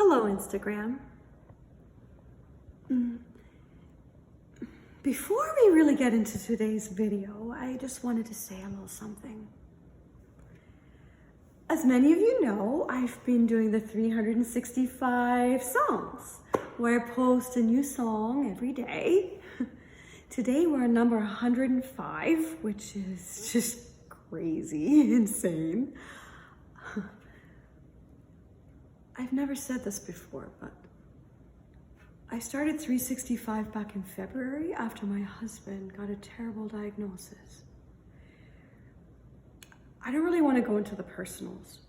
Hello, Instagram. Before we really get into today's video, I just wanted to say a little something. As many of you know, I've been doing the 365 songs, where I post a new song every day. Today we're on number 105, which is just crazy, insane. I've never said this before, but I started 365 back in February after my husband got a terrible diagnosis. I don't really want to go into the personals,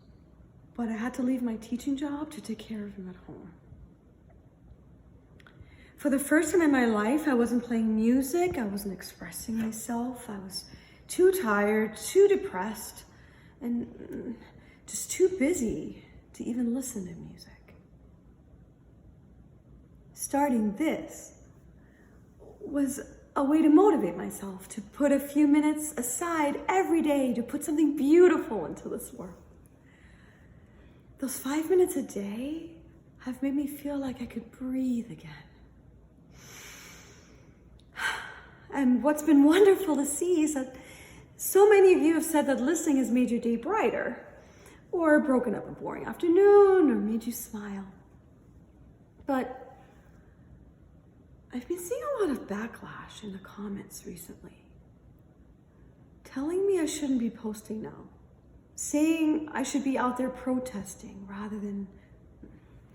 but I had to leave my teaching job to take care of him at home. For the first time in my life, I wasn't playing music, I wasn't expressing myself, I was too tired, too depressed, and just too busy to even listen to music. Starting this was a way to motivate myself, to put a few minutes aside every day to put something beautiful into this world. Those 5 minutes a day have made me feel like I could breathe again. And what's been wonderful to see is that so many of you have said that listening has made your day brighter, or broken up a boring afternoon, or made you smile. But I've been seeing a lot of backlash in the comments recently, telling me I shouldn't be posting now, saying I should be out there protesting rather than,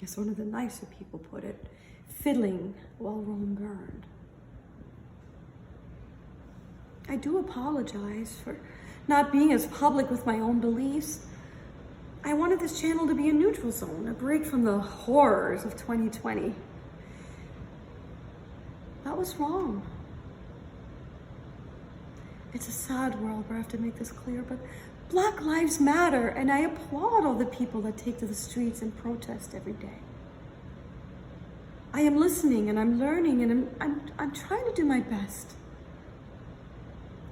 as one of the nicer people put it, fiddling while Rome burned. I do apologize for not being as public with my own beliefs. I wanted this channel to be a neutral zone, a break from the horrors of 2020. That was wrong. It's a sad world where I have to make this clear, but Black Lives Matter, and I applaud all the people that take to the streets and protest every day. I am listening and I'm learning and I'm trying to do my best.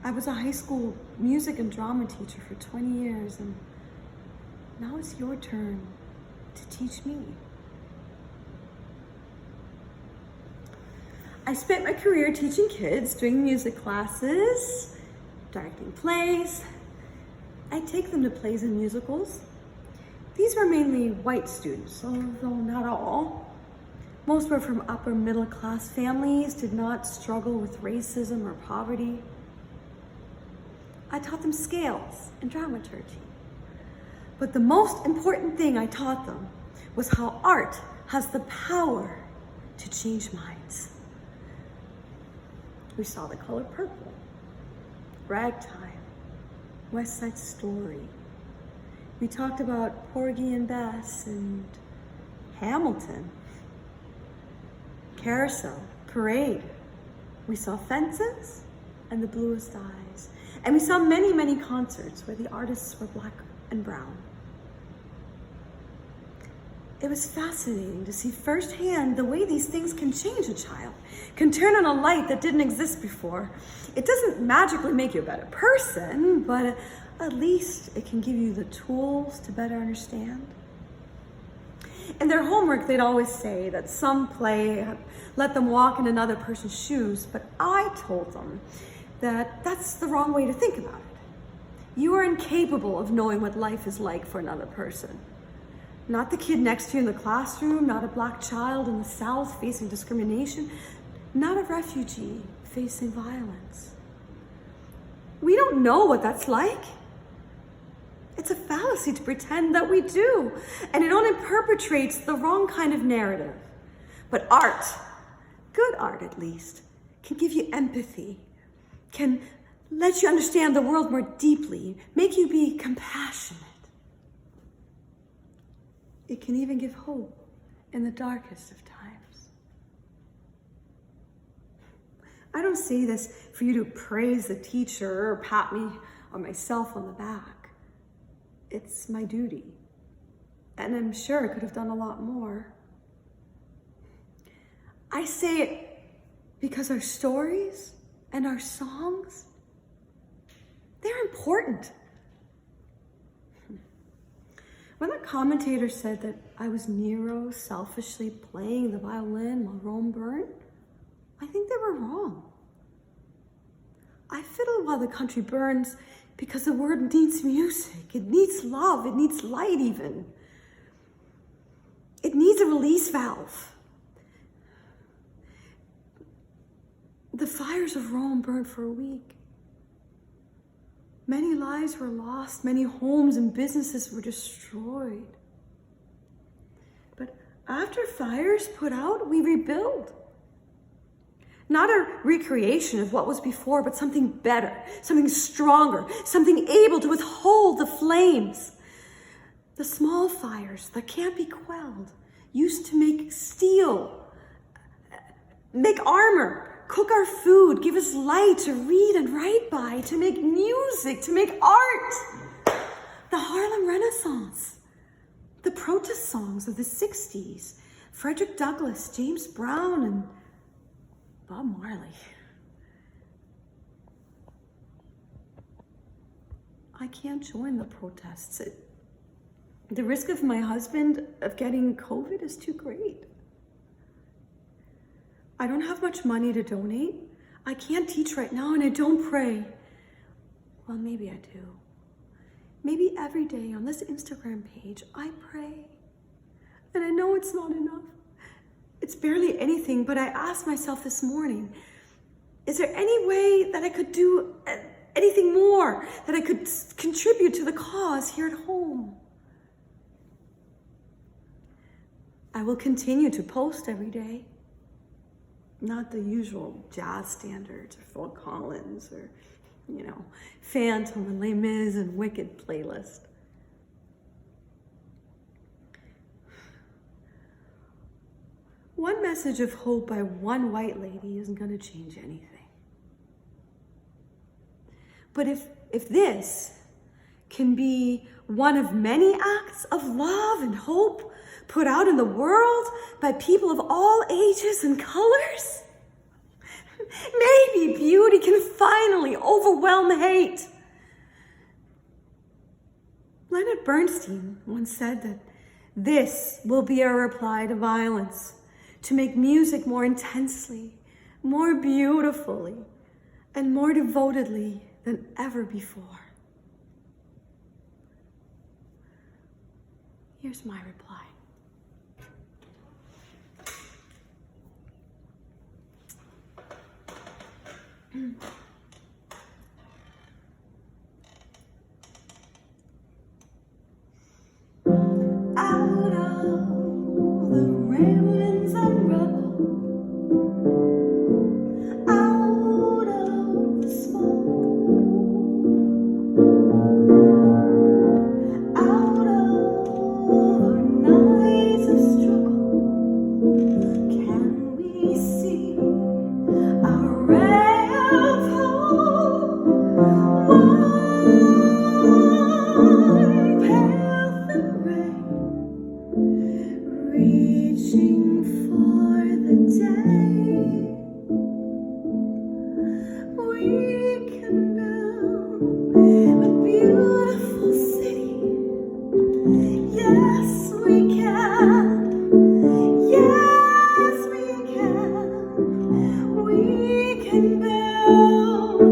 I was a high school music and drama teacher for 20 years, and now it's your turn to teach me. I spent my career teaching kids, doing music classes, directing plays. I take them to plays and musicals. These were mainly white students, although not all. Most were from upper middle class families, did not struggle with racism or poverty. I taught them scales and dramaturgy. But the most important thing I taught them was how art has the power to change minds. We saw The Color Purple, Ragtime, West Side Story. We talked about Porgy and Bess and Hamilton, Carousel, Parade. We saw Fences and The Bluest Eyes. And we saw many, many concerts where the artists were black and brown. It was fascinating to see firsthand the way these things can change a child, can turn on a light that didn't exist before. It doesn't magically make you a better person, but at least it can give you the tools to better understand. In their homework, they'd always say that some play let them walk in another person's shoes, but I told them that that's the wrong way to think about it. You are incapable of knowing what life is like for another person. Not the kid next to you in the classroom, not a black child in the South facing discrimination, not a refugee facing violence. We don't know what that's like. It's a fallacy to pretend that we do, and it only perpetrates the wrong kind of narrative. But art, good art at least, can give you empathy, can let you understand the world more deeply, make you be compassionate. It can even give hope in the darkest of times. I don't say this for you to praise the teacher or pat me or myself on the back. It's my duty. And I'm sure I could have done a lot more. I say it because our stories and our songs, they're important. When the commentator said that I was Nero selfishly playing the violin while Rome burned, I think they were wrong. I fiddle while the country burns because the word needs music. It needs love. It needs light even. It needs a release valve. The fires of Rome burned for a week. Many lives were lost. Many homes and businesses were destroyed. But after fires put out, we rebuild. Not a recreation of what was before, but something better, something stronger, something able to withhold the flames. The small fires that can't be quelled used to make steel, make armor, cook our food, give us light to read and write by, to make music, to make art. The Harlem Renaissance, the protest songs of the 60s, Frederick Douglass, James Brown, and Bob Marley. I can't join the protests. The risk of my husband of getting COVID is too great. I don't have much money to donate. I can't teach right now, and I don't pray. Well, maybe I do. Maybe every day on this Instagram page, I pray. And I know it's not enough. It's barely anything, but I asked myself this morning, is there any way that I could do anything more, that I could contribute to the cause here at home? I will continue to post every day. Not the usual jazz standards or Phil Collins or, Phantom and Les Mis and Wicked playlist. One message of hope by one white lady isn't going to change anything. But if this can be one of many acts of love and hope put out in the world by people of all ages and colors, maybe beauty can finally overwhelm hate. Leonard Bernstein once said that this will be our reply to violence, to make music more intensely, more beautifully, and more devotedly than ever before. Here's my reply. Out of the ramblings and rubble, out of the smoke, out of our nights of struggle, can we see our ray of hope? One path and ray, reaching for the day we can build a beautiful city. Yes, we can. Yes, we can. We can build a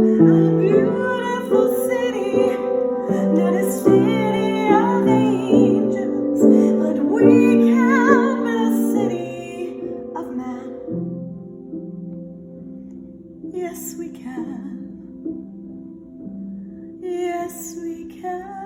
beautiful city, not a city of angels, but we can build a city of man. Yes, we can. Yes, we can.